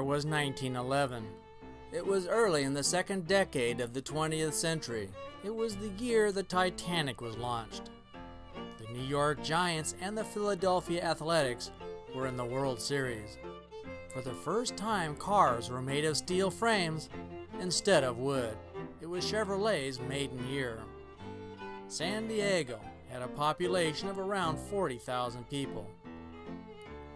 year was 1911. It was early in the second decade of the 20th century. It was the year the Titanic was launched. The New York Giants and the Philadelphia Athletics were in the World Series. For the first time, cars were made of steel frames instead of wood. It was Chevrolet's maiden year. San Diego had a population of around 40,000 people.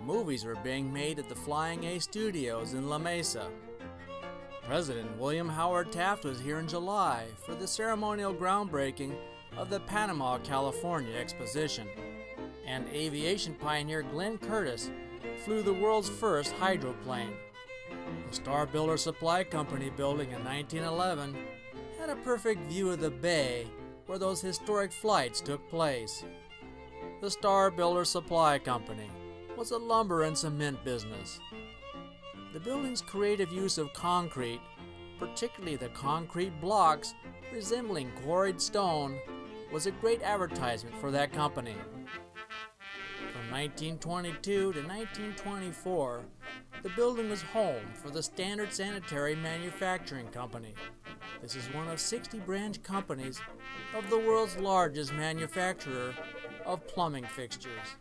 Movies were being made at the Flying A Studios in La Mesa. President William Howard Taft was here in July for the ceremonial groundbreaking of the Panama, California Exposition, and aviation pioneer Glenn Curtiss flew the world's first hydroplane. The Star Builder Supply Company building in 1911 had a perfect view of the bay where those historic flights took place. The Star Builder Supply Company was a lumber and cement business. The building's creative use of concrete, particularly the concrete blocks resembling quarried stone, was a great advertisement for that company. From 1922 to 1924, the building was home for the Standard Sanitary Manufacturing Company. This is one of 60 branch companies of the world's largest manufacturer of plumbing fixtures.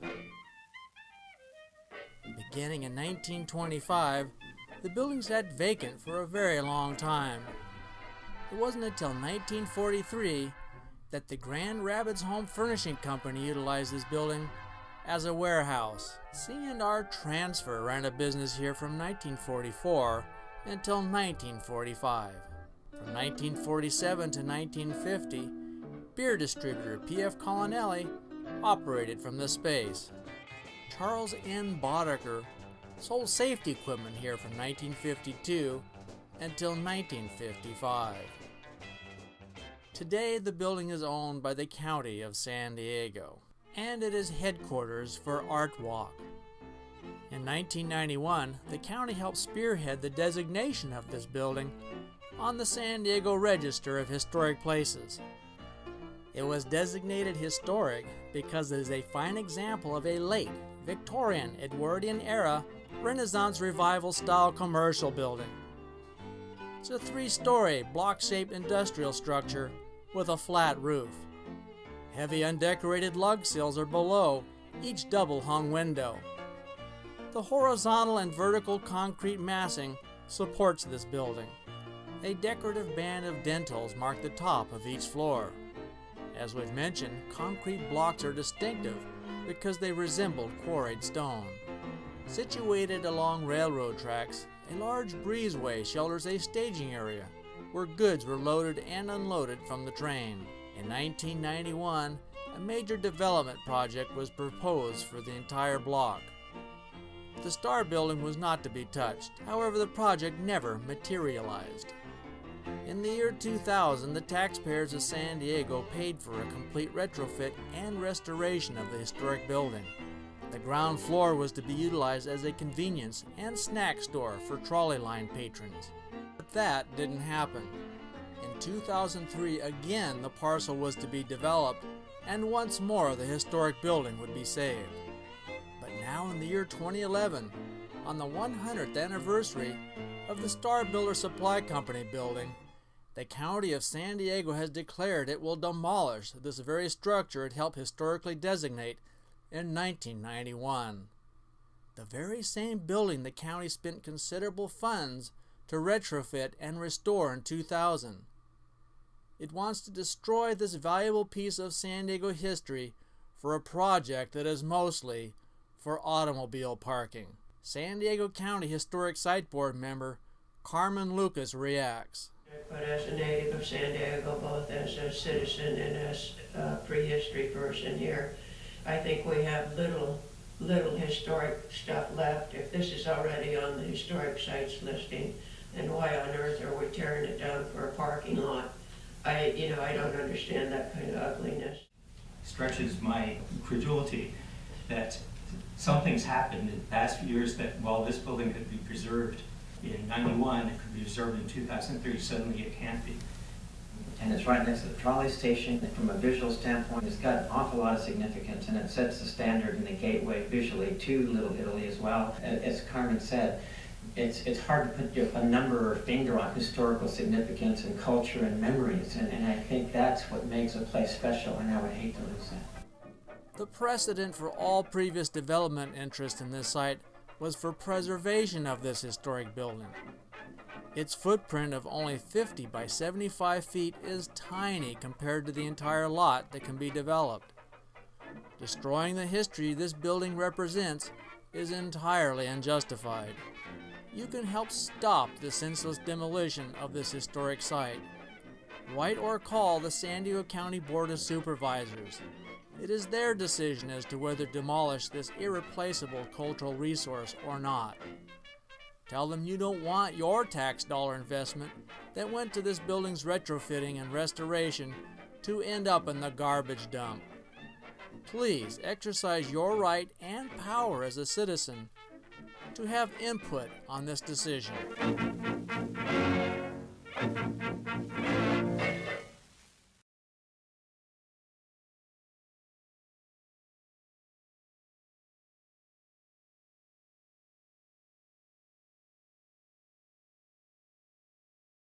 Beginning in 1925, the building sat vacant for a very long time. It wasn't until 1943 that the Grand Rapids Home Furnishing Company utilized this building as a warehouse. C&R Transfer ran a business here from 1944 until 1945. From 1947 to 1950, beer distributor P.F. Colonelli operated from this space. Charles N. Boddicker sold safety equipment here from 1952 until 1955. Today, the building is owned by the County of San Diego, and it is headquarters for Art Walk. In 1991, the county helped spearhead the designation of this building on the San Diego Register of Historic Places. It was designated historic because it is a fine example of a late Victorian, Edwardian era Renaissance Revival style commercial building. It's a 3-story block-shaped industrial structure with a flat roof. Heavy undecorated lug sills are below each double-hung window. The horizontal and vertical concrete massing supports this building. A decorative band of dentils mark the top of each floor. As we've mentioned, concrete blocks are distinctive because they resembled quarried stone. Situated along railroad tracks, a large breezeway shelters a staging area where goods were loaded and unloaded from the train. In 1991, a major development project was proposed for the entire block. The Star Building was not to be touched, however the project never materialized. In the year 2000, the taxpayers of San Diego paid for a complete retrofit and restoration of the historic building. The ground floor was to be utilized as a convenience and snack store for trolley line patrons. But that didn't happen. In 2003, again the parcel was to be developed, and once more the historic building would be saved. But now in the year 2011, on the 100th anniversary of the Star Builder Supply Company building, the County of San Diego has declared it will demolish this very structure it helped historically designate in 1991. The very same building the county spent considerable funds to retrofit and restore in 2000. It wants to destroy this valuable piece of San Diego history for a project that is mostly for automobile parking. San Diego County Historic Site Board member Carmen Lucas reacts. But as a native of San Diego, both as a citizen and as a prehistory person here, I think we have little historic stuff left. If this is already on the historic sites listing, then why on earth are we tearing it down for a parking lot? I don't understand that kind of ugliness. Stretches my credulity that something's happened in the past few years that while this building could be preserved in 91, it could be preserved in 2003, suddenly it can't be. And it's right next to the trolley station. From a visual standpoint, it's got an awful lot of significance, and it sets the standard in the gateway visually to Little Italy as well. As Carmen said, it's hard to put a number or finger on historical significance and culture and memories, and I think that's what makes a place special, and I would hate to lose that. The precedent for all previous development interest in this site was for preservation of this historic building. Its footprint of only 50 by 75 feet is tiny compared to the entire lot that can be developed. Destroying the history this building represents is entirely unjustified. You can help stop the senseless demolition of this historic site. Write or call the San Diego County Board of Supervisors. It is their decision as to whether to demolish this irreplaceable cultural resource or not. Tell them you don't want your tax dollar investment that went to this building's retrofitting and restoration to end up in the garbage dump. Please exercise your right and power as a citizen to have input on this decision.